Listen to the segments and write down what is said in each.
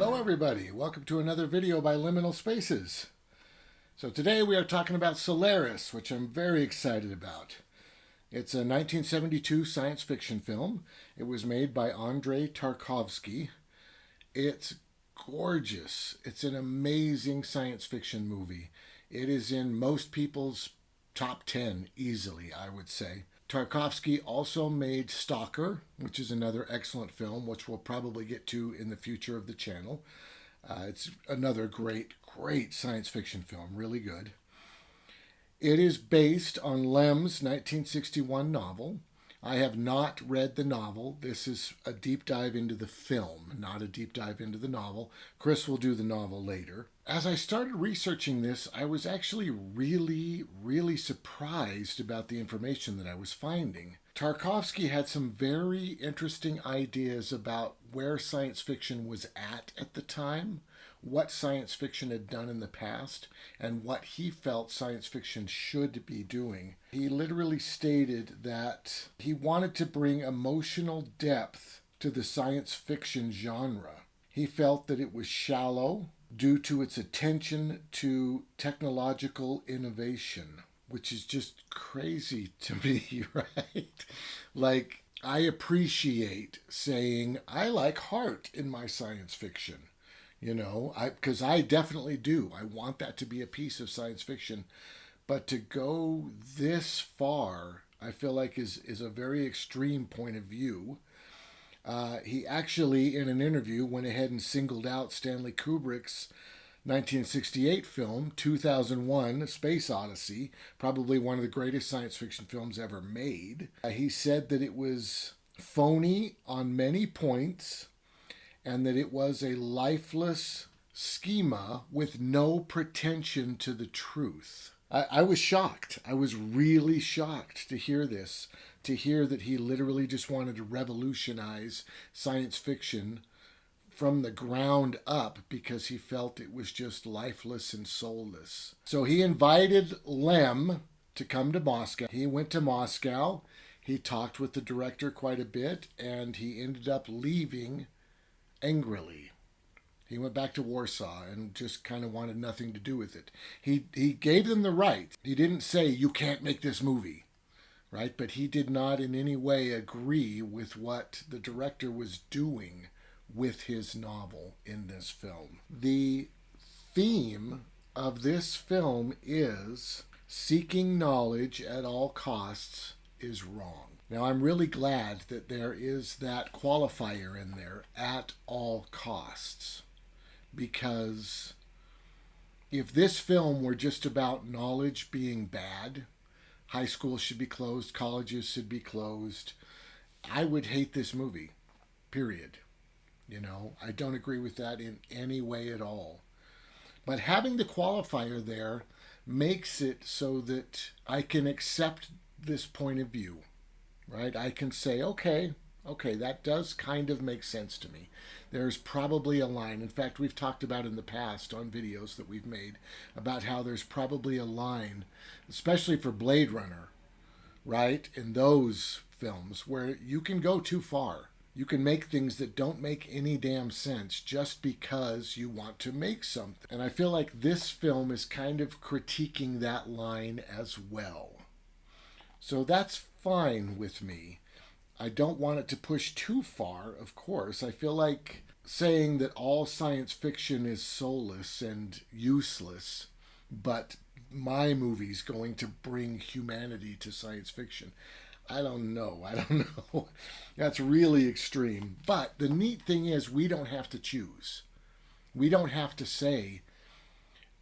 Hello everybody, welcome to another video by Liminal Spaces. So today we are talking about Solaris, which I'm very excited about. It's a 1972 science fiction film. It was made by Andrei Tarkovsky. It's gorgeous. It's an amazing science fiction movie. It is in most people's top 10 easily, I would say. Tarkovsky also made Stalker, which is another excellent film, which we'll probably get to in the future of the channel. It's another great science fiction film, really good. It is based on Lem's 1961 novel. I have not read the novel. This is a deep dive into the film, not a deep dive into the novel. Chris will do the novel later. As I started researching this, I was actually really surprised about the information that I was finding. Tarkovsky had some very interesting ideas about where science fiction was at the time, what science fiction had done in the past, and what he felt science fiction should be doing. He literally stated that he wanted to bring emotional depth to the science fiction genre. He felt that it was shallow due to its attention to technological innovation, which is just crazy to me, right? Like, I appreciate saying I like heart in my science fiction. You know, because I definitely do. I want that to be a piece of science fiction. But to go this far, I feel like is a very extreme point of view. He actually, in an interview, went ahead and singled out Stanley Kubrick's 1968 film, 2001, Space Odyssey, probably one of the greatest science fiction films ever made. He said that it was phony on many points, and that it was a lifeless schema with no pretension to the truth. I was shocked. I was really shocked to hear this, to hear that he literally just wanted to revolutionize science fiction from the ground up because he felt it was just lifeless and soulless. So he invited Lem to come to Moscow. He went to Moscow. He talked with the director quite a bit, and he ended up leaving angrily. He went back to Warsaw and just kind of wanted nothing to do with it. He gave them the right. He didn't say, you can't make this movie, right? But he did not in any way agree with what the director was doing with his novel in this film. The theme of this film is seeking knowledge at all costs is wrong. Now, I'm really glad that there is that qualifier in there, at all costs, because if this film were just about knowledge being bad, high schools should be closed, colleges should be closed, I would hate this movie, period. You know, I don't agree with that in any way at all. But having the qualifier there makes it so that I can accept this point of view. Right? I can say, okay, that does kind of make sense to me. There's probably a line. In fact, we've talked about in the past on videos that we've made about how there's probably a line, especially for Blade Runner, right? In those films where you can go too far. You can make things that don't make any damn sense just because you want to make something. And I feel like this film is kind of critiquing that line as well. So that's fine with me. I don't want it to push too far, of course. I feel like saying that all science fiction is soulless and useless, but my movie's going to bring humanity to science fiction. I don't know. That's really extreme. But the neat thing is we don't have to choose. We don't have to say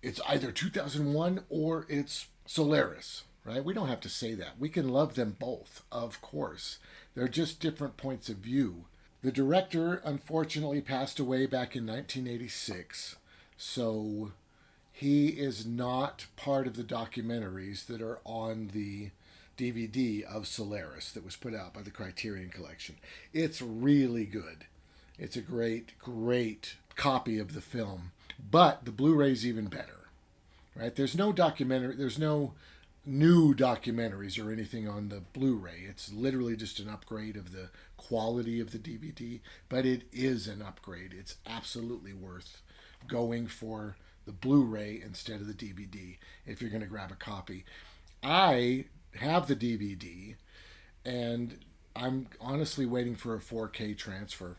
it's either 2001 or it's Solaris. Right? We don't have to say that. We can love them both, of course. They're just different points of view. The director, unfortunately, passed away back in 1986, so he is not part of the documentaries that are on the DVD of Solaris that was put out by the Criterion Collection. It's really good. It's a great copy of the film, but the Blu-ray's even better. Right? There's no documentary, there's no new documentaries or anything on the Blu-ray. It's literally just an upgrade of the quality of the DVD, but it is an upgrade. It's absolutely worth going for the Blu-ray instead of the DVD if you're going to grab a copy. I have the DVD, and I'm honestly waiting for a 4K transfer.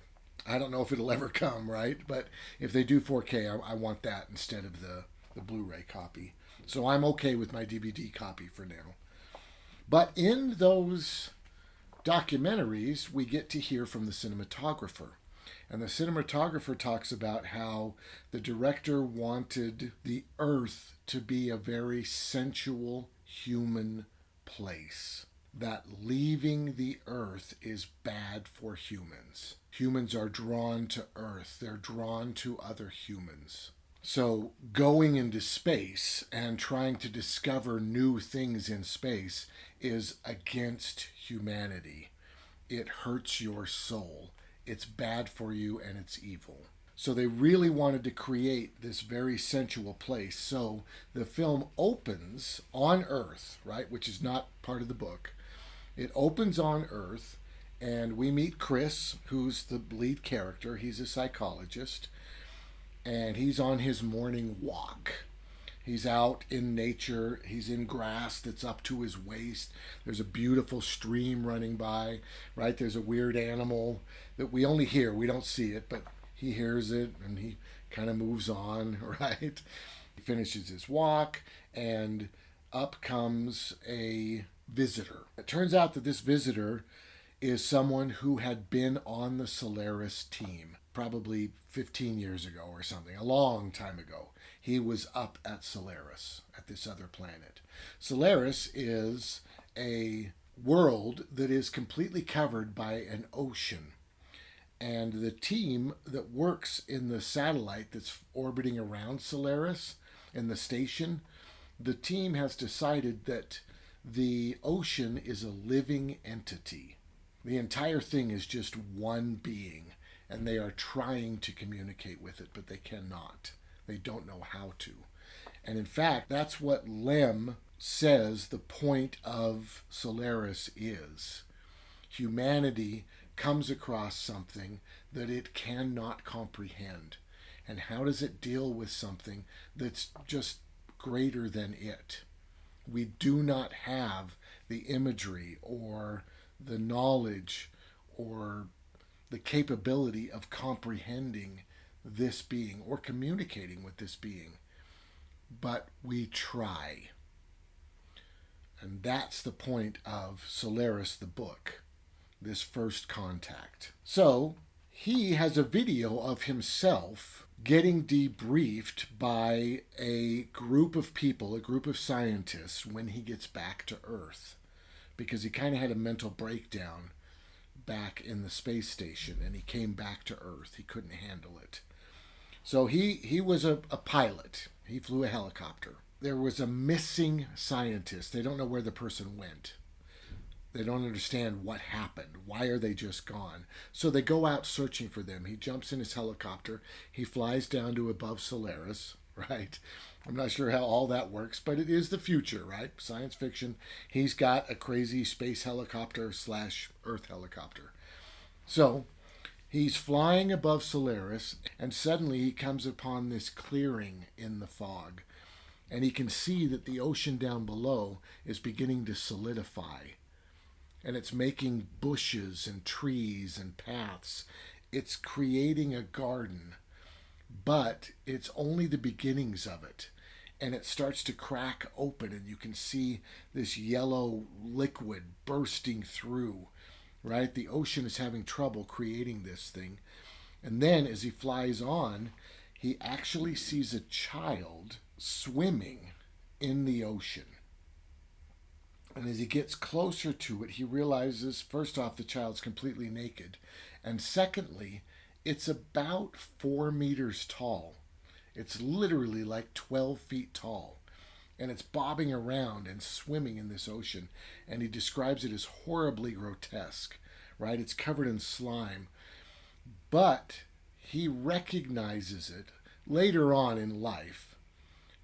I don't know if it'll ever come, right? But if they do 4K, I want that instead of the Blu-ray copy. So I'm okay with my DVD copy for now. But in those documentaries, we get to hear from the cinematographer. And the cinematographer talks about how the director wanted the Earth to be a very sensual human place. That leaving the Earth is bad for humans. Humans are drawn to Earth. They're drawn to other humans. So going into space and trying to discover new things in space is against humanity. It hurts your soul. It's bad for you and it's evil. So they really wanted to create this very sensual place. So the film opens on Earth, right, which is not part of the book. It opens on Earth, and we meet Chris, who's the lead character. He's a psychologist, and he's on his morning walk. He's out in nature. He's in grass that's up to his waist. There's a beautiful stream running by, right? There's a weird animal that we only hear. We don't see it, but he hears it, and he kind of moves on, right? He finishes his walk, and up comes a visitor. It turns out that this visitor is someone who had been on the Solaris team probably 15 years ago or something, a long time ago. He was up at Solaris, at this other planet. Solaris is a world that is completely covered by an ocean. And the team that works in the satellite that's orbiting around Solaris in the station, the team has decided that the ocean is a living entity. The entire thing is just one being, and they are trying to communicate with it, but they cannot. They don't know how to. And in fact, that's what Lem says the point of Solaris is. Humanity comes across something that it cannot comprehend. And how does it deal with something that's just greater than it? We do not have the imagery or the knowledge or the capability of comprehending this being or communicating with this being, but we try. And that's the point of Solaris, the book, this first contact. So he has a video of himself getting debriefed by a group of people, a group of scientists, when he gets back to Earth, because he kind of had a mental breakdown back in the space station, and he came back to Earth. He couldn't handle it. So he was a pilot. He flew a helicopter. There was a missing scientist. They don't know where the person went. They don't understand what happened. Why are they just gone? So they go out searching for them. He jumps in his helicopter. He flies down to above Solaris, right? I'm not sure how all that works, but it is the future, right? Science fiction. He's got a crazy space helicopter / Earth helicopter. So he's flying above Solaris, and suddenly he comes upon this clearing in the fog. And he can see that the ocean down below is beginning to solidify. And it's making bushes and trees and paths. It's creating a garden. But it's only the beginnings of it. And it starts to crack open, and you can see this yellow liquid bursting through, right? The ocean is having trouble creating this thing. And then as he flies on, he actually sees a child swimming in the ocean. And as he gets closer to it, he realizes, first off, the child's completely naked. And secondly, it's about 4 meters tall. It's literally like 12 feet tall. And it's bobbing around and swimming in this ocean. And he describes it as horribly grotesque, right? It's covered in slime. But he recognizes it later on in life.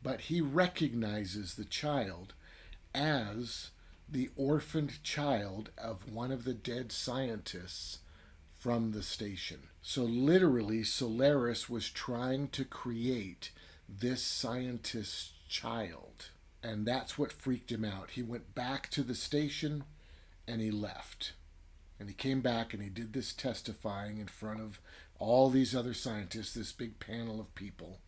But he recognizes the child as the orphaned child of one of the dead scientists from the station. So literally, Solaris was trying to create this scientist's child. And that's what freaked him out. He went back to the station and he left. And he came back and he did this testifying in front of all these other scientists, this big panel of people.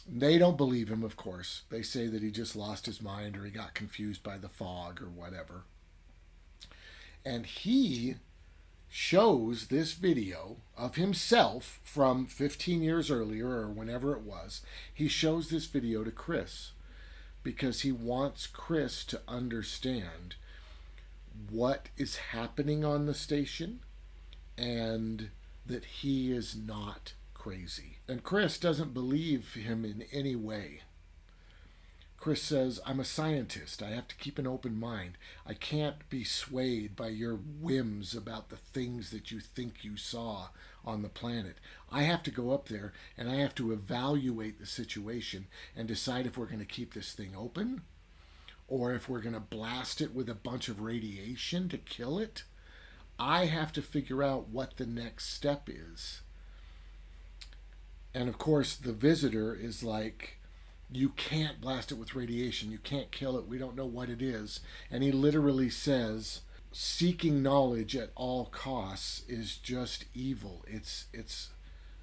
They don't believe him, of course. They say that he just lost his mind or he got confused by the fog or whatever. And he shows this video of himself from 15 years earlier or whenever it was. He shows this video to Chris because he wants Chris to understand what is happening on the station and that he is not crazy. And Chris doesn't believe him in any way. Chris says, I'm a scientist. I have to keep an open mind. I can't be swayed by your whims about the things that you think you saw on the planet. I have to go up there and I have to evaluate the situation and decide if we're going to keep this thing open or if we're going to blast it with a bunch of radiation to kill it. I have to figure out what the next step is. And of course, the visitor is like, you can't blast it with radiation. You can't kill it. We don't know what it is. And he literally says, seeking knowledge at all costs is just evil. It's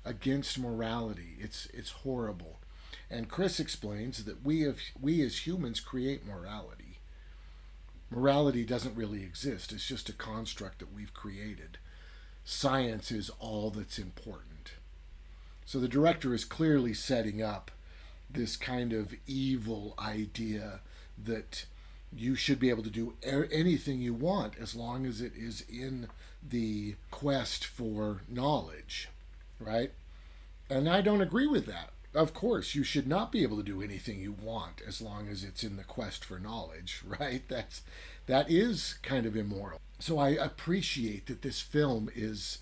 against morality. It's horrible. And Chris explains that we as humans create morality. Morality doesn't really exist. It's just a construct that we've created. Science is all that's important. So the director is clearly setting up this kind of evil idea that you should be able to do anything you want as long as it is in the quest for knowledge, right? And I don't agree with that. Of course, you should not be able to do anything you want as long as it's in the quest for knowledge, right? That is kind of immoral. So I appreciate that this film is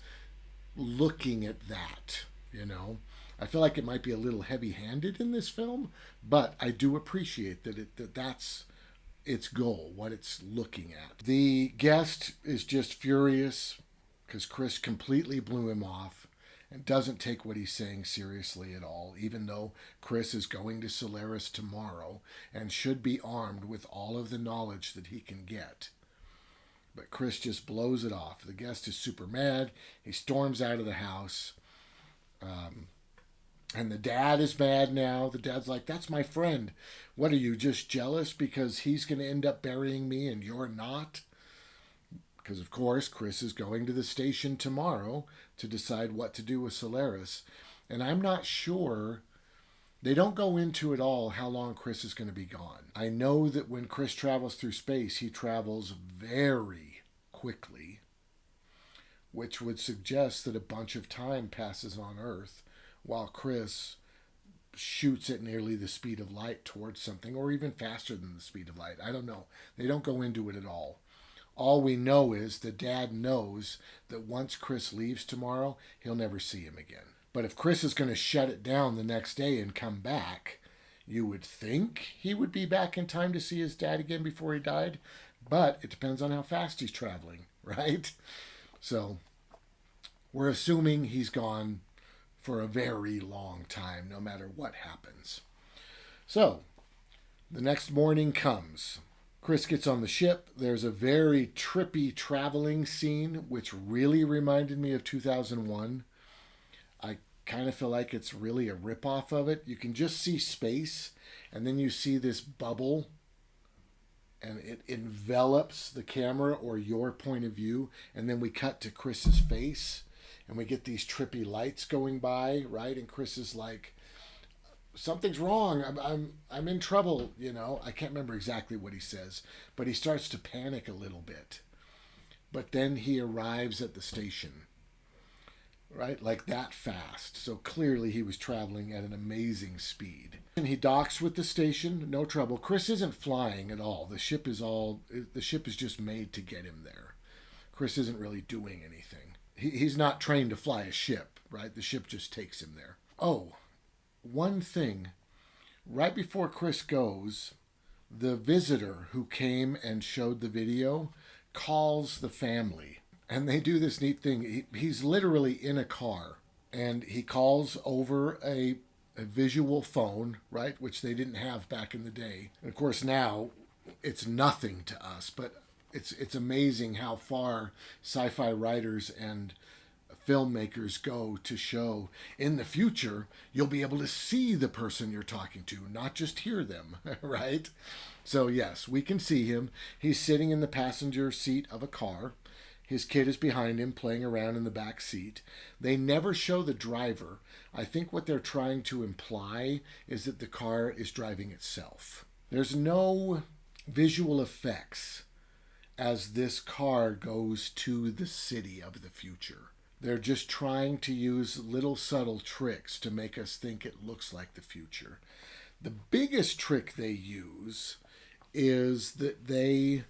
looking at that, you know. I feel like it might be a little heavy-handed in this film, but I do appreciate that that's its goal, what it's looking at. The guest is just furious because Chris completely blew him off and doesn't take what he's saying seriously at all, even though Chris is going to Solaris tomorrow and should be armed with all of the knowledge that he can get. But Chris just blows it off. The guest is super mad. He storms out of the house. And the dad is mad now. The dad's like, that's my friend. What are you, just jealous because he's going to end up burying me and you're not? Because, of course, Chris is going to the station tomorrow to decide what to do with Solaris. And I'm not sure. They don't go into at all how long Chris is going to be gone. I know that when Chris travels through space, he travels very quickly, which would suggest that a bunch of time passes on Earth while Chris shoots at nearly the speed of light towards something, or even faster than the speed of light. I don't know. They don't go into it at all. All we know is the dad knows that once Chris leaves tomorrow, he'll never see him again. But if Chris is going to shut it down the next day and come back, you would think he would be back in time to see his dad again before he died. But it depends on how fast he's traveling, right? So we're assuming he's gone for a very long time, no matter what happens. So, the next morning comes. Chris gets on the ship. There's a very trippy traveling scene, which really reminded me of 2001. I kind of feel like it's really a ripoff of it. You can just see space, and then you see this bubble, and it envelops the camera or your point of view, and then we cut to Chris's face. And we get these trippy lights going by, right? And Chris is like, something's wrong. I'm in trouble, you know. I can't remember exactly what he says, but he starts to panic a little bit. But then he arrives at the station, right? Like that fast. So clearly he was traveling at an amazing speed. And he docks with the station, no trouble. Chris isn't flying at all. The ship is just made to get him there. Chris isn't really doing anything. He's not trained to fly a ship, right? The ship just takes him there. Oh, one thing. Right before Chris goes, The visitor who came and showed the video calls the family. And they do this neat thing. He's literally in a car, and he calls over a visual phone, right, which they didn't have back in the day. And of course, now it's nothing to us, but it's amazing how far sci-fi writers and filmmakers go to show in the future you'll be able to see the person you're talking to, not just hear them, right? So yes, we can see him. He's sitting in the passenger seat of a car. His kid is behind him playing around in the back seat. They never show the driver. I think what they're trying to imply is that the car is driving itself. There's no visual effects as this car goes to the city of the future. They're just trying to use little subtle tricks to make us think it looks like the future. The biggest trick they use is that they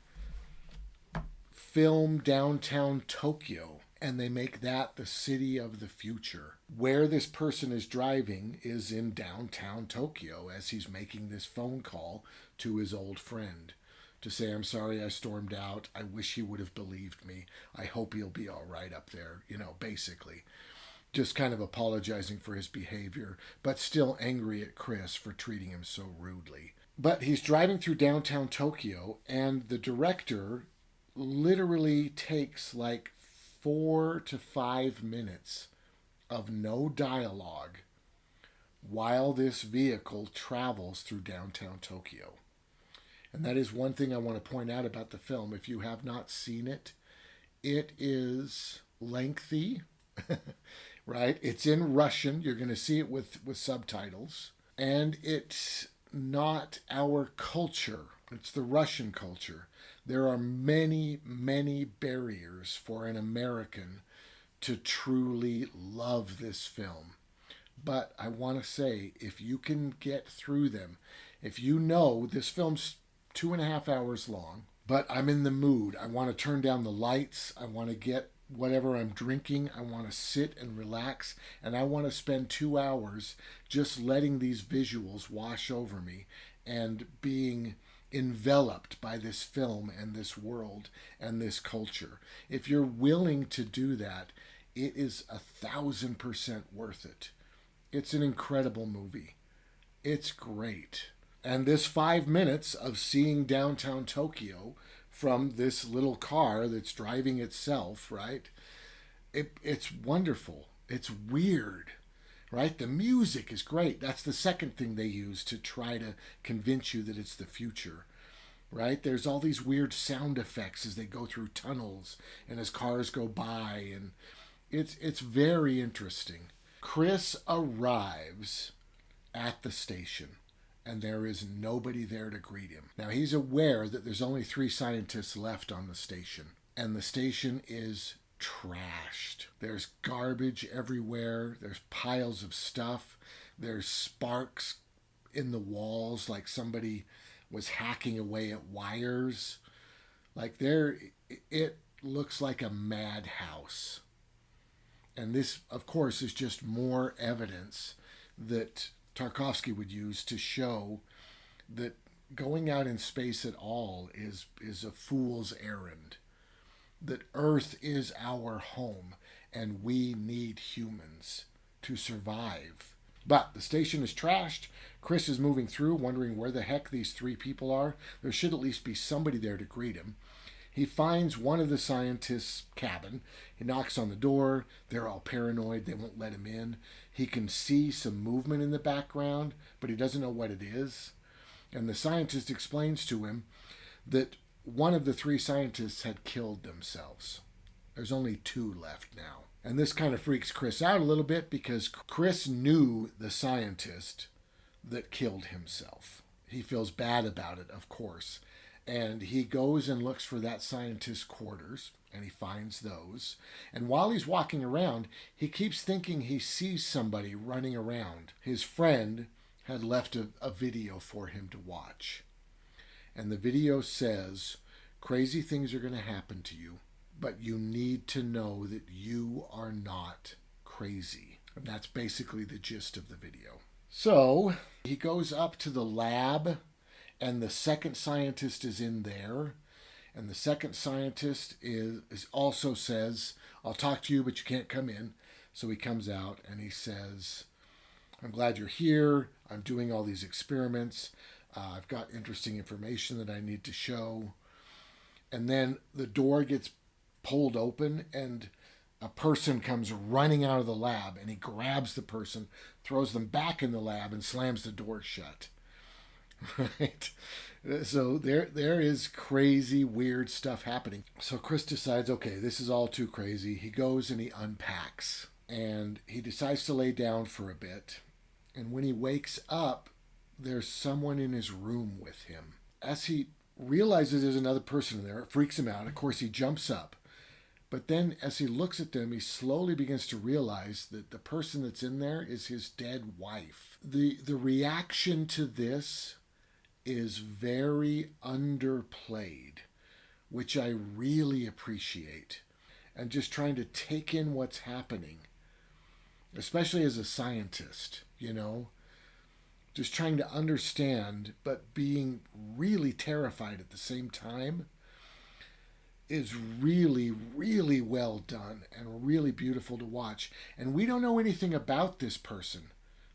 film downtown Tokyo and they make that the city of the future. Where this person is driving is in downtown Tokyo as he's making this phone call to his old friend to say, I'm sorry I stormed out. I wish he would have believed me. I hope he'll be all right up there, basically. Just kind of apologizing for his behavior, but still angry at Chris for treating him so rudely. But he's driving through downtown Tokyo, and the director literally takes like 4 to 5 minutes of no dialogue while this vehicle travels through downtown Tokyo. And that is one thing I want to point out about the film. If you have not seen it, it is lengthy, right? It's in Russian. You're going to see it with subtitles. And it's not our culture. It's the Russian culture. There are many, many barriers for an American to truly love this film. But I want to say, if you can get through them, if you know this film's 2.5 hours long, but I'm in the mood. I want to turn down the lights. I want to get whatever I'm drinking. I want to sit and relax. And I want to spend 2 hours just letting these visuals wash over me and being enveloped by this film and this world and this culture. If you're willing to do that, it is 1,000% worth it. It's an incredible movie. It's great. And this 5 minutes of seeing downtown Tokyo from this little car that's driving itself, right? It's wonderful. It's weird, right? The music is great. That's the second thing they use to try to convince you that it's the future, right? There's all these weird sound effects as they go through tunnels and as cars go by. And it's very interesting. Chris arrives at the station, and there is nobody there to greet him. Now, he's aware that there's only 3 scientists left on the station, and the station is trashed. There's garbage everywhere. There's piles of stuff. There's sparks in the walls, like somebody was hacking away at wires. It looks like a madhouse. And this, of course, is just more evidence that Tarkovsky would use to show that going out in space at all is a fool's errand. That Earth is our home, and we need humans to survive. But the station is trashed. Chris is moving through, wondering where the heck these 3 people are. There should at least be somebody there to greet him. He finds one of the scientists' cabin. He knocks on the door. They're all paranoid. They won't let him in. He can see some movement in the background, but he doesn't know what it is. And the scientist explains to him that one of the 3 scientists had killed themselves. There's only 2 left now. And this kind of freaks Chris out a little bit because Chris knew the scientist that killed himself. He feels bad about it, of course. And he goes and looks for that scientist's quarters, and he finds those. And while he's walking around, he keeps thinking he sees somebody running around. His friend had left a video for him to watch. And the video says, crazy things are going to happen to you, but you need to know that you are not crazy. And that's basically the gist of the video. So he goes up to the lab, And the second scientist is in there. And the second scientist is also says, I'll talk to you, but you can't come in. So he comes out and he says, I'm glad you're here. I'm doing all these experiments. I've got interesting information that I need to show. And then the door gets pulled open and a person comes running out of the lab, and he grabs the person, throws them back in the lab, and slams the door shut. Right? So there is crazy, weird stuff happening. So Chris decides, okay, this is all too crazy. He goes and he unpacks, and he decides to lay down for a bit. And when he wakes up, there's someone in his room with him. As he realizes there's another person in there, it freaks him out. Of course, he jumps up. But then as he looks at them, he slowly begins to realize that the person that's in there is his dead wife. The reaction to this is very underplayed, which I really appreciate. And just trying to take in what's happening, especially as a scientist, just trying to understand, but being really terrified at the same time, is really, really well done and really beautiful to watch. And we don't know anything about this person.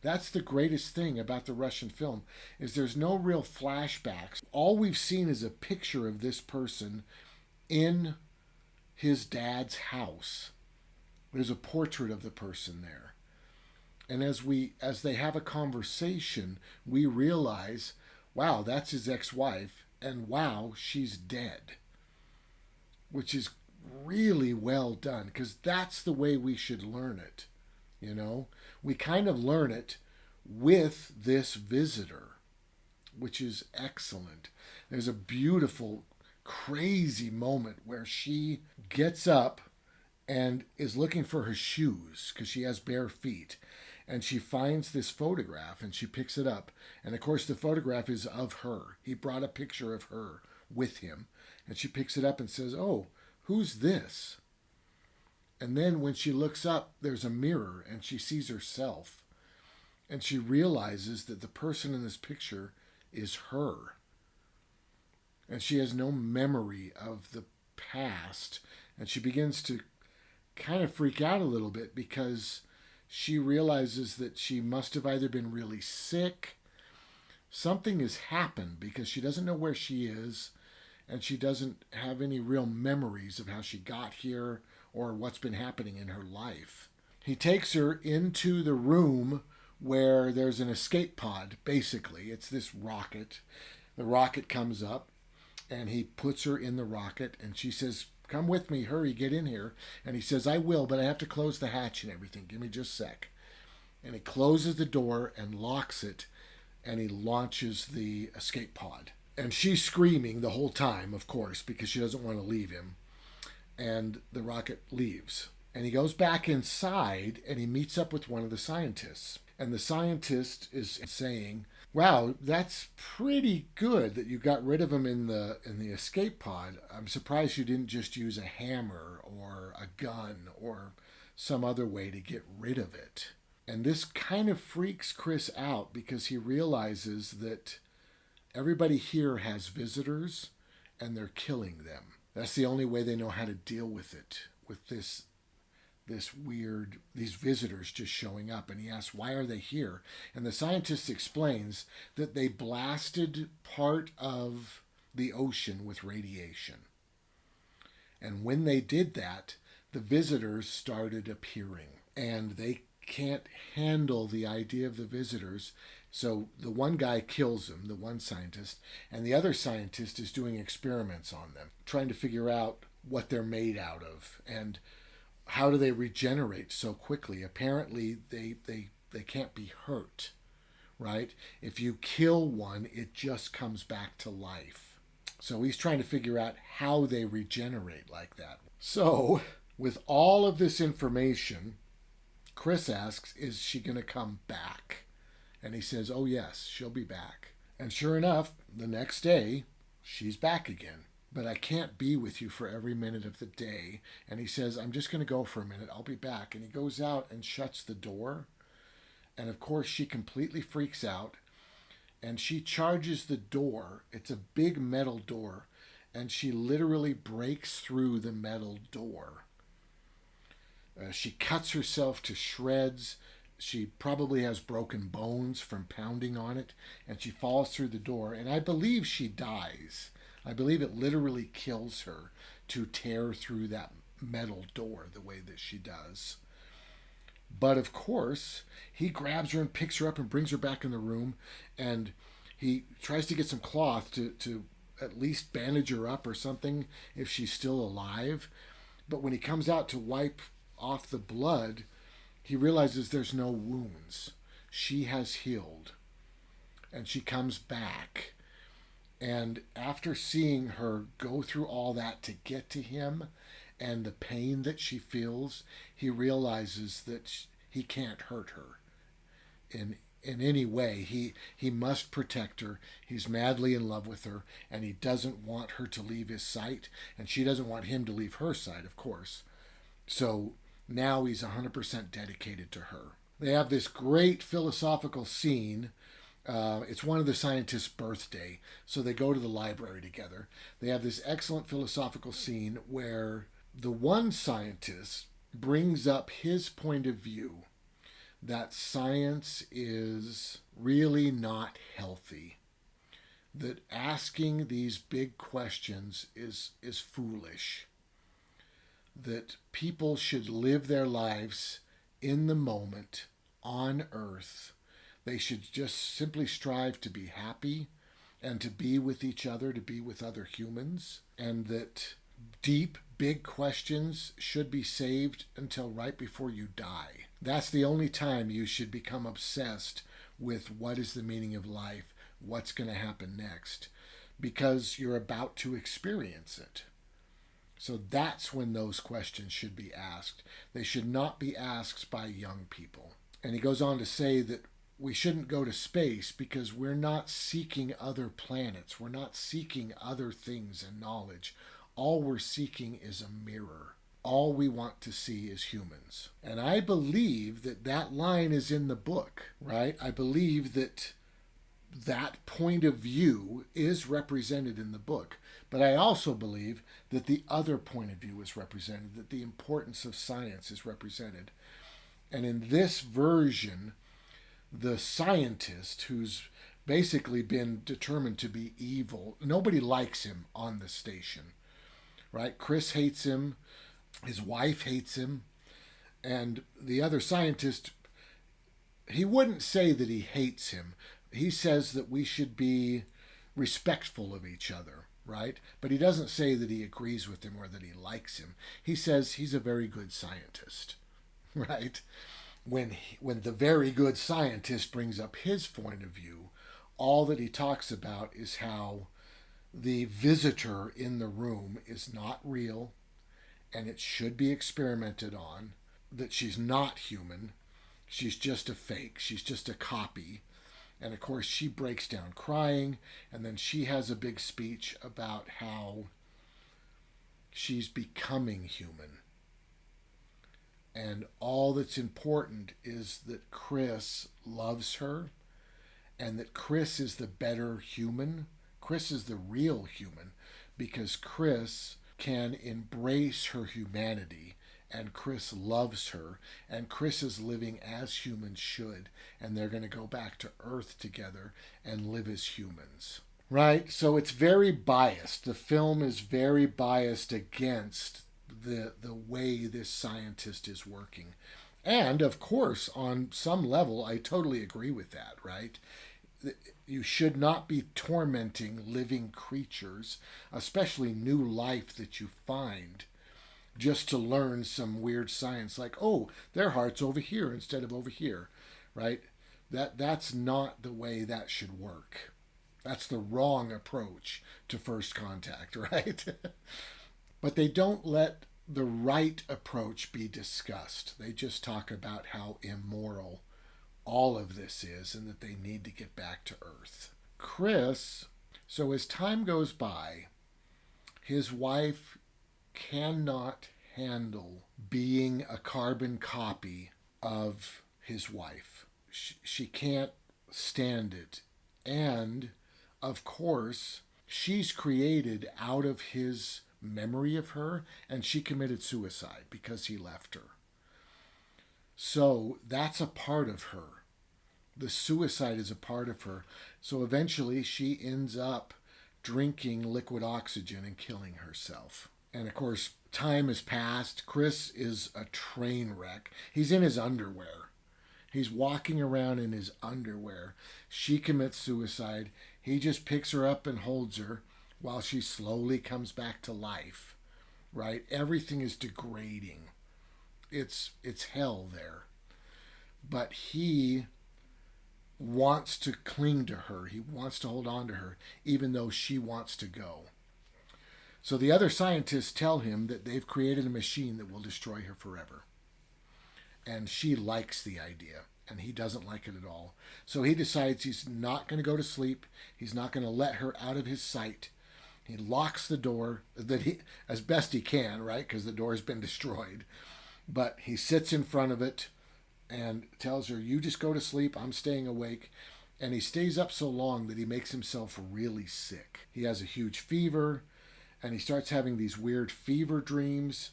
That's the greatest thing about the Russian film, is there's no real flashbacks. All we've seen is a picture of this person in his dad's house. There's a portrait of the person there. And as they have a conversation, we realize, wow, that's his ex-wife, and wow, she's dead. Which is really well done, because that's the way we should learn it. We kind of learn it with this visitor, which is excellent. There's a beautiful, crazy moment where she gets up and is looking for her shoes because she has bare feet. And she finds this photograph and she picks it up. And of course, the photograph is of her. He brought a picture of her with him. And she picks it up and says, oh, who's this? And then when she looks up, there's a mirror and she sees herself. And she realizes that the person in this picture is her. And she has no memory of the past. And she begins to kind of freak out a little bit because she realizes that she must have either been really sick. Something has happened because she doesn't know where she is. And she doesn't have any real memories of how she got here or what's been happening in her life. He takes her into the room where there's an escape pod, basically. It's this rocket. The rocket comes up, and he puts her in the rocket, and she says, come with me, hurry, get in here. And he says, I will, but I have to close the hatch and everything. Give me just a sec. And he closes the door and locks it, and he launches the escape pod. And she's screaming the whole time, of course, because she doesn't want to leave him. And the rocket leaves. And he goes back inside and he meets up with one of the scientists. And the scientist is saying, wow, that's pretty good that you got rid of him in the escape pod. I'm surprised you didn't just use a hammer or a gun or some other way to get rid of it. And this kind of freaks Chris out because he realizes that everybody here has visitors, and they're killing them. That's the only way they know how to deal with it, with these visitors just showing up. And he asks, why are they here? And the scientist explains that they blasted part of the ocean with radiation. And when they did that, the visitors started appearing. And they can't handle the idea of the visitors. So the one guy kills them, the one scientist, and the other scientist is doing experiments on them, trying to figure out what they're made out of and how do they regenerate so quickly. Apparently, they can't be hurt, right? If you kill one, it just comes back to life. So he's trying to figure out how they regenerate like that. So with all of this information, Chris asks, is she going to come back? And he says, oh, yes, she'll be back. And sure enough, the next day, she's back again. But I can't be with you for every minute of the day. And he says, I'm just going to go for a minute. I'll be back. And he goes out and shuts the door. And of course, she completely freaks out. and she charges the door. It's a big metal door, and she literally breaks through the metal door. She cuts herself to shreds. She probably has broken bones from pounding on it, and she falls through the door, and I believe she dies. I believe it literally kills her to tear through that metal door the way that she does. But of course, he grabs her and picks her up and brings her back in the room, and he tries to get some cloth to at least bandage her up or something if she's still alive. But when he comes out to wipe off the blood, he realizes there's no wounds. She has healed. And she comes back. And after seeing her go through all that to get to him and the pain that she feels, he realizes that he can't hurt her in any way. He must protect her. He's madly in love with her, and he doesn't want her to leave his sight, and she doesn't want him to leave her side, of course. So now he's 100% dedicated to her. They have this great philosophical scene. It's one of the scientists' birthday, so they go to the library together. They have this excellent philosophical scene where the one scientist brings up his point of view that science is really not healthy, that asking these big questions is foolish, that people should live their lives in the moment on Earth. They should just simply strive to be happy and to be with each other, to be with other humans, and that deep, big questions should be saved until right before you die. That's the only time you should become obsessed with what is the meaning of life, what's going to happen next, because you're about to experience it. So that's when those questions should be asked. They should not be asked by young people. And he goes on to say that we shouldn't go to space because we're not seeking other planets. We're not seeking other things and knowledge. All we're seeking is a mirror. All we want to see is humans. And I believe that that line is in the book, right? I believe that that point of view is represented in the book. But I also believe that the other point of view is represented, that the importance of science is represented. And in this version, the scientist who's basically been determined to be evil, nobody likes him on the station, right? Chris hates him, his wife hates him, and the other scientist, he wouldn't say that he hates him. He says that we should be respectful of each other, right? But he doesn't say that he agrees with him or that he likes him. He says he's a very good scientist, right? When the very good scientist brings up his point of view, all that he talks about is how the visitor in the room is not real and it should be experimented on, that she's not human, she's just a fake, she's just a copy. And of course she breaks down crying, and then she has a big speech about how she's becoming human. And all that's important is that Chris loves her and that Chris is the better human. Chris is the real human because Chris can embrace her humanity and Chris loves her and Chris is living as humans should, and they're going to go back to Earth together and live as humans. Right? So it's very biased. The film is very biased against the way this scientist is working. And of course, on some level, I totally agree with that, right? You should not be tormenting living creatures, especially new life that you find, just to learn some weird science like, oh, their heart's over here instead of over here, right? That's not the way that should work. That's the wrong approach to first contact, right? But they don't let the right approach be discussed. They just talk about how immoral all of this is and that they need to get back to Earth. Chris, so as time goes by, his wife cannot handle being a carbon copy of his wife. She can't stand it And, of course, she's created out of his memory of her, and she committed suicide because he left her. So that's a part of her. The suicide is a part of her. So eventually she ends up drinking liquid oxygen and killing herself. And of course, time has passed. Chris is a train wreck. He's in his underwear. He's walking around in his underwear. She commits suicide. He just picks her up and holds her while she slowly comes back to life. Right? Everything is degrading. It's hell there. But he wants to cling to her. He wants to hold on to her, even though she wants to go. So the other scientists tell him that they've created a machine that will destroy her forever. And she likes the idea, and he doesn't like it at all. So he decides he's not going to go to sleep. He's not going to let her out of his sight. He locks the door as best he can, right? Because the door has been destroyed. But he sits in front of it and tells her, you just go to sleep, I'm staying awake. And he stays up so long that he makes himself really sick. He has a huge fever, and he starts having these weird fever dreams.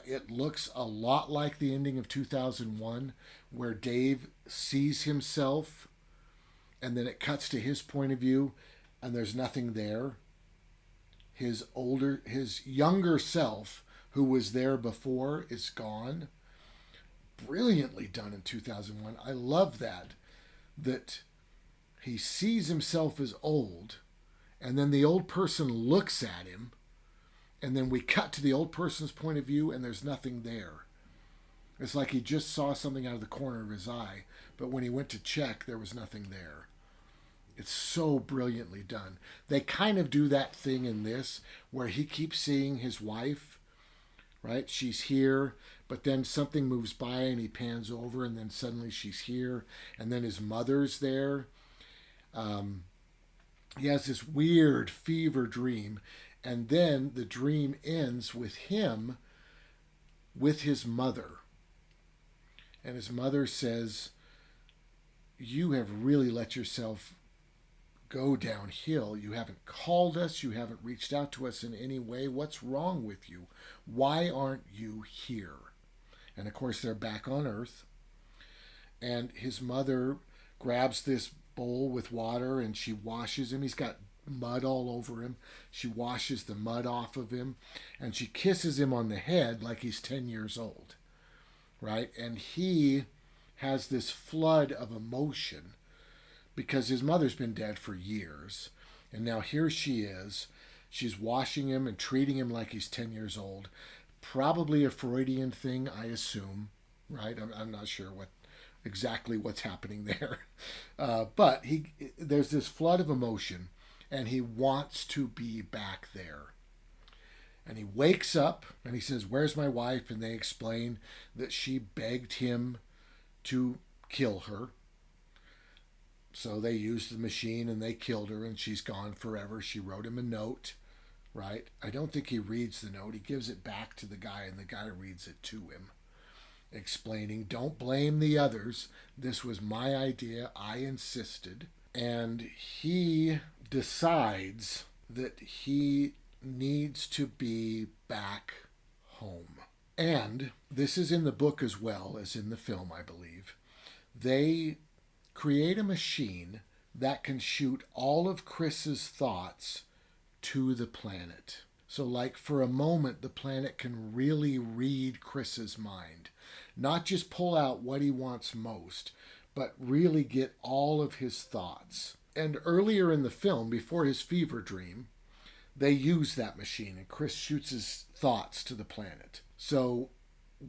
It looks a lot like the ending of 2001, where Dave sees himself, and then it cuts to his point of view, and there's nothing there. His younger self, who was there before, is gone. Brilliantly done in 2001. I love that he sees himself as old, and then the old person looks at him, and then we cut to the old person's point of view, and there's nothing there. It's like he just saw something out of the corner of his eye, but when he went to check, there was nothing there. It's so brilliantly done. They kind of do that thing in this where he keeps seeing his wife, right? She's here, but then something moves by and he pans over, and then suddenly she's here, and then his mother's there. He has this weird fever dream, and then the dream ends with him with his mother. And his mother says, you have really let yourself go downhill. You haven't called us. You haven't reached out to us in any way. What's wrong with you? Why aren't you here? And of course, they're back on Earth. And his mother grabs this bowl with water and she washes him. He's got mud all over him. She washes the mud off of him. And she kisses him on the head like he's 10 years old. Right? And he has this flood of emotion because his mother's been dead for years. And now here she is. She's washing him and treating him like he's 10 years old. Probably a Freudian thing, I assume. Right? I'm not sure exactly what's happening there. But there's this flood of emotion, and he wants to be back there. And he wakes up, and he says, where's my wife? And they explain that she begged him to kill her. So they used the machine, and they killed her, and she's gone forever. She wrote him a note, right? I don't think he reads the note. He gives it back to the guy, and the guy reads it to him, explaining, don't blame the others. This was my idea. I insisted. And he decides that he needs to be back home. And this is in the book as well as in the film, I believe. They create a machine that can shoot all of Chris's thoughts to the planet. So like for a moment, the planet can really read Chris's mind. Not just pull out what he wants most, but really get all of his thoughts. And earlier in the film, before his fever dream, they use that machine, and Chris shoots his thoughts to the planet. So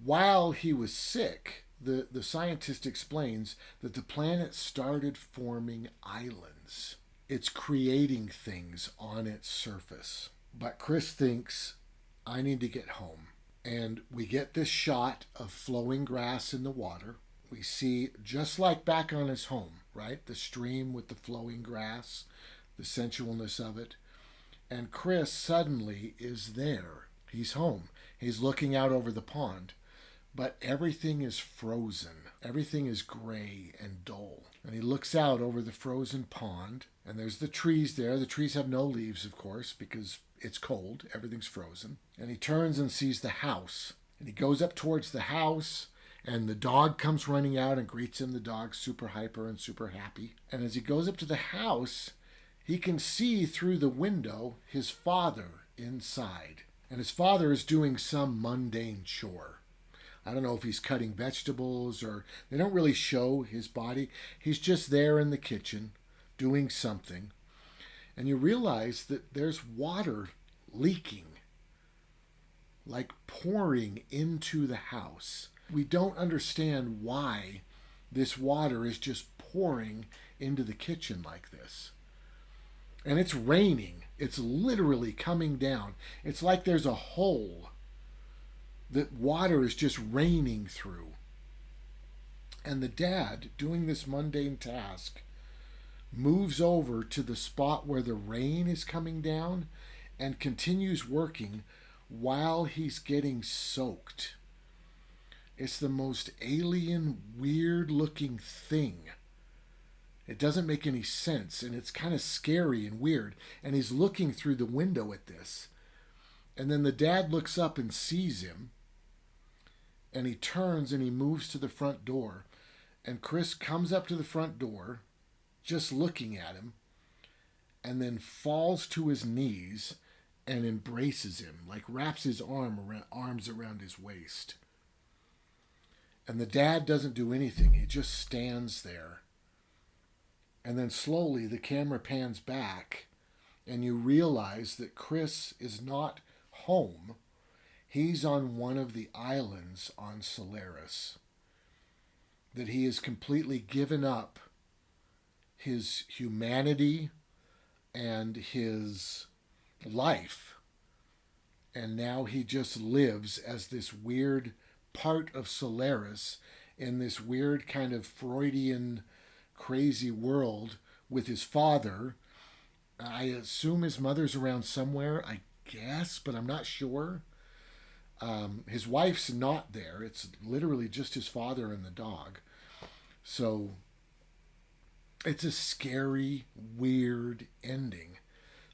while he was sick, the scientist explains that the planet started forming islands. It's creating things on its surface. But Chris thinks, I need to get home. And we get this shot of flowing grass in the water. We see, just like back on his home, right? The stream with the flowing grass, the sensualness of it. And Chris suddenly is there. He's home. He's looking out over the pond. but everything is frozen. Everything is gray and dull. And he looks out over the frozen pond, and there's the trees there. The trees have no leaves, of course, because it's cold. Everything's frozen. And he turns and sees the house. And he goes up towards the house, and the dog comes running out and greets him. The dog's super hyper and super happy. And as he goes up to the house, he can see through the window his father inside. And his father is doing some mundane chore. I don't know if he's cutting vegetables, or they don't really show his body. He's just there in the kitchen doing something. And you realize that there's water leaking, like pouring into the house. We don't understand why this water is just pouring into the kitchen like this. And it's raining. It's literally coming down. It's like there's a hole that water is just raining through. And the dad, doing this mundane task, moves over to the spot where the rain is coming down and continues working while he's getting soaked. It's the most alien, weird-looking thing. It doesn't make any sense, and it's kind of scary and weird. And he's looking through the window at this. And then the dad looks up and sees him, and he turns and he moves to the front door. And Chris comes up to the front door, just looking at him, and then falls to his knees and embraces him, like wraps his arms around his waist. And the dad doesn't do anything. He just stands there. And then slowly the camera pans back, and you realize that Chris is not home. He's on one of the islands on Solaris. That he has completely given up his humanity and his life. And now he just lives as this weird part of Solaris in this weird kind of Freudian crazy world with his father. I assume his mother's around somewhere, I guess, but I'm not sure. His wife's not there. It's literally just his father and the dog. So it's a scary, weird ending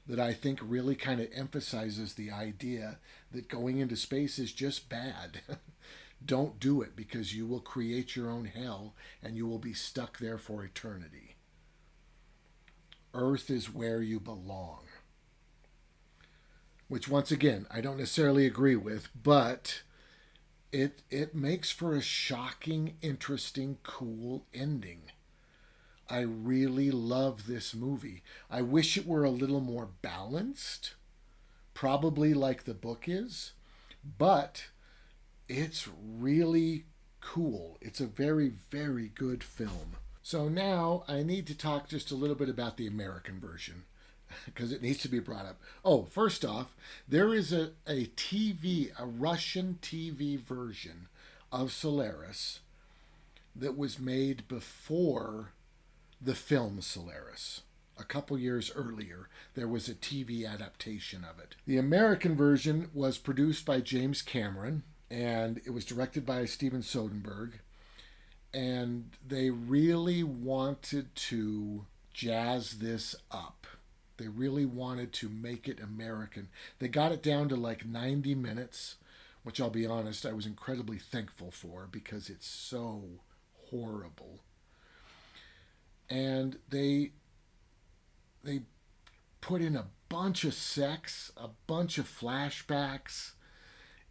that I think really kind of emphasizes the idea that going into space is just bad. Don't do it, because you will create your own hell and you will be stuck there for eternity. Earth is where you belong. Which, once again, I don't necessarily agree with, but it makes for a shocking, interesting, cool ending. I really love this movie. I wish it were a little more balanced, probably like the book is, but it's really cool. It's a very, very good film. So now I need to talk just a little bit about the American version, because it needs to be brought up. Oh, first off, there is a Russian TV version of Solaris that was made before the film Solaris. A couple years earlier, there was a TV adaptation of it. The American version was produced by James Cameron, and it was directed by Steven Soderbergh. And they really wanted to jazz this up. They really wanted to make it American. They got it down to like 90 minutes, which I'll be honest, I was incredibly thankful for, because it's so horrible. And they put in a bunch of sex, a bunch of flashbacks.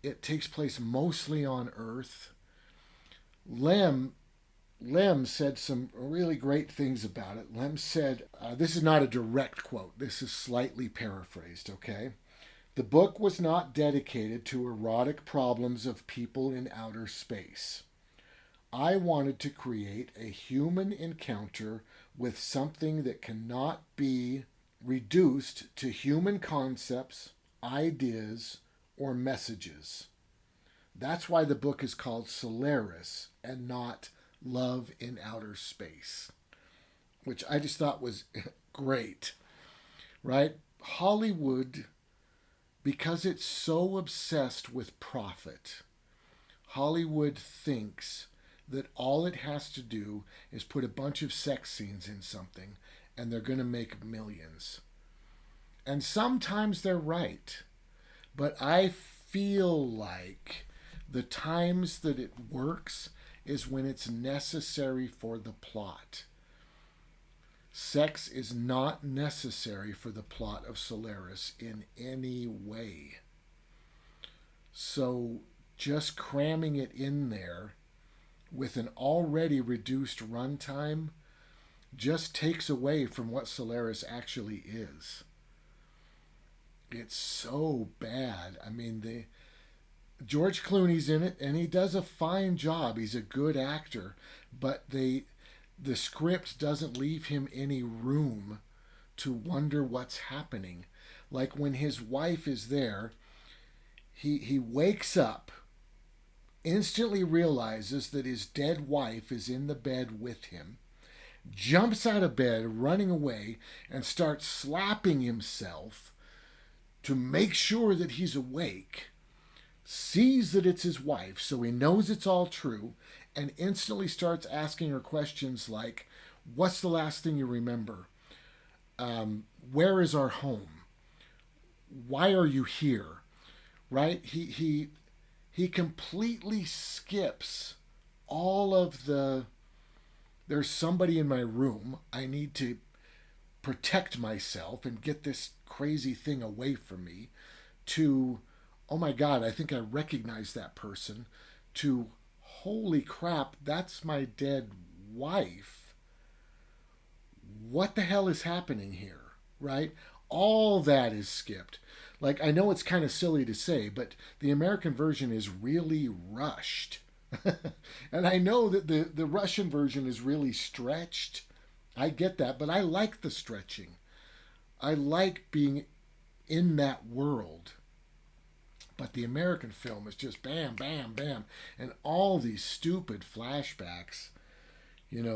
It takes place mostly on Earth. Lem said some really great things about it. Lem said, this is not a direct quote, this is slightly paraphrased, okay? The book was not dedicated to erotic problems of people in outer space. I wanted to create a human encounter with something that cannot be reduced to human concepts, ideas, or messages. That's why the book is called Solaris and not Love in Outer Space, which I just thought was great, right? Hollywood, because it's so obsessed with profit, Hollywood thinks that all it has to do is put a bunch of sex scenes in something and they're going to make millions. And sometimes they're right. But I feel like the times that it works is when it's necessary for the plot. Sex is not necessary for the plot of Solaris in any way. So just cramming it in there with an already reduced runtime just takes away from what Solaris actually is. It's so bad. I mean, George Clooney's in it, and he does a fine job. He's a good actor, but the script doesn't leave him any room to wonder what's happening. Like when his wife is there, he wakes up, instantly realizes that his dead wife is in the bed with him, jumps out of bed, running away, and starts slapping himself to make sure that he's awake, sees that it's his wife, so he knows it's all true, and instantly starts asking her questions like, what's the last thing you remember? Where is our home? Why are you here? Right? He completely skips all of there's somebody in my room. I need to protect myself and get this crazy thing away from me, to, oh my God, I think I recognize that person, to, holy crap, that's my dead wife. What the hell is happening here, right? All that is skipped. Like, I know it's kind of silly to say, but the American version is really rushed. And I know that the Russian version is really stretched. I get that, but I like the stretching. I like being in that world. But the American film is just bam, bam, bam. And all these stupid flashbacks,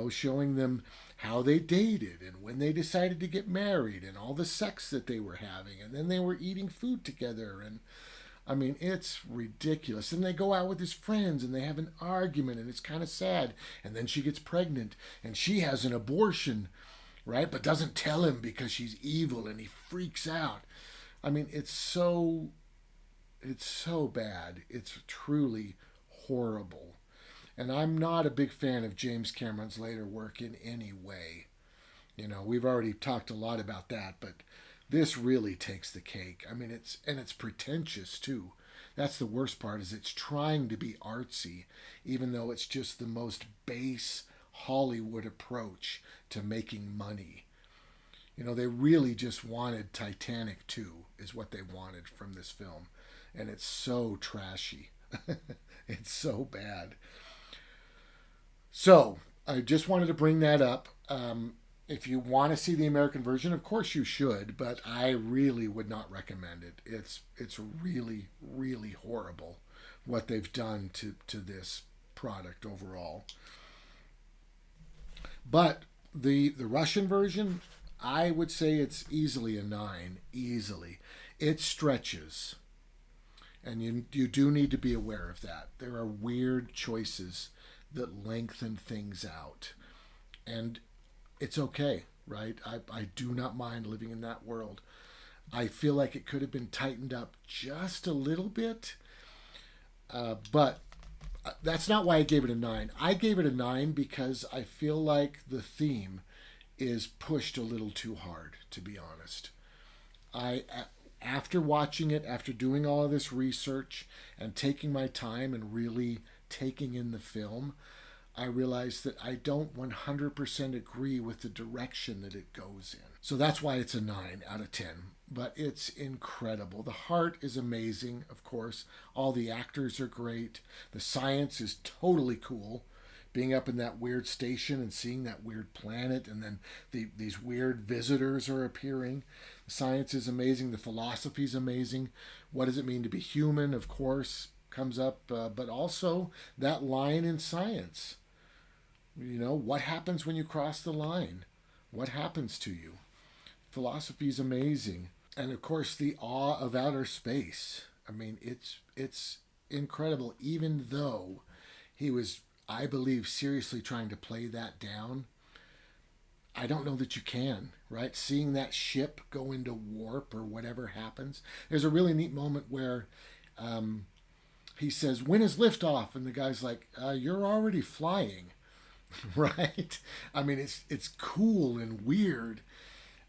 showing them how they dated and when they decided to get married and all the sex that they were having. And then they were eating food together. And I mean, it's ridiculous. And they go out with his friends and they have an argument and it's kind of sad. And then she gets pregnant and she has an abortion, right? But doesn't tell him because she's evil and he freaks out. I mean, it's so bad. It's truly horrible. And I'm not a big fan of James Cameron's later work in any way. We've already talked a lot about that, but this really takes the cake. I mean, it's pretentious too. That's the worst part, is it's trying to be artsy, even though it's just the most base Hollywood approach to making money. They really just wanted Titanic 2 is what they wanted from this film. And it's so trashy. It's so bad. So, I just wanted to bring that up. If you want to see the American version, of course you should, but I really would not recommend it. It's really, really horrible what they've done to this product overall. But the Russian version, I would say it's easily a 9. Easily. It stretches. And you do need to be aware of that. There are weird choices that lengthen things out. And it's okay, right? I do not mind living in that world. I feel like it could have been tightened up just a little bit. But that's not why I gave it a 9. I gave it a 9 because I feel like the theme is pushed a little too hard, to be honest. After watching it, after doing all of this research and taking my time and really taking in the film, I realized that I don't 100% agree with the direction that it goes in. So that's why it's a 9 out of 10. But it's incredible. The heart is amazing, of course. All the actors are great. The science is totally cool. Being up in that weird station and seeing that weird planet, and then these weird visitors are appearing. The science is amazing. The philosophy is amazing. What does it mean to be human, of course, comes up. But also that line in science. What happens when you cross the line? What happens to you? Philosophy is amazing. And of course, the awe of outer space. I mean, it's incredible, even though he was, I believe, seriously trying to play that down. I don't know that you can, right? Seeing that ship go into warp or whatever happens. There's a really neat moment where he says, "When is liftoff?" And the guy's like, "You're already flying," right? I mean, it's cool and weird,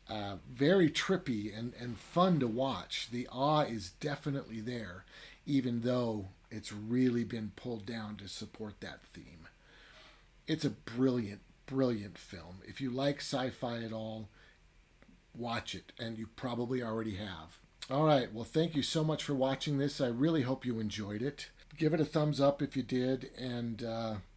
very trippy and fun to watch. The awe is definitely there, even though it's really been pulled down to support that theme. It's a brilliant, brilliant film. If you like sci-fi at all, watch it, and you probably already have. All right, well, thank you so much for watching this. I really hope you enjoyed it. Give it a thumbs up if you did, and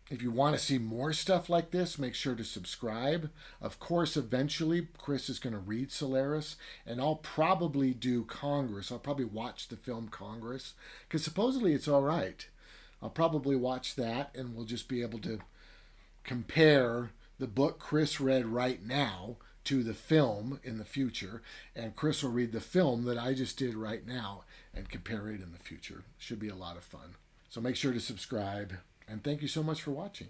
if you want to see more stuff like this, make sure to subscribe. Of course, eventually, Chris is going to read Solaris, and I'll probably do Congress. I'll probably watch the film Congress, because supposedly it's all right. I'll probably watch that, and we'll just be able to compare the book Chris read right now to the film in the future, and Chris will read the film that I just did right now and compare it in the future. Should be a lot of fun. So make sure to subscribe, and thank you so much for watching.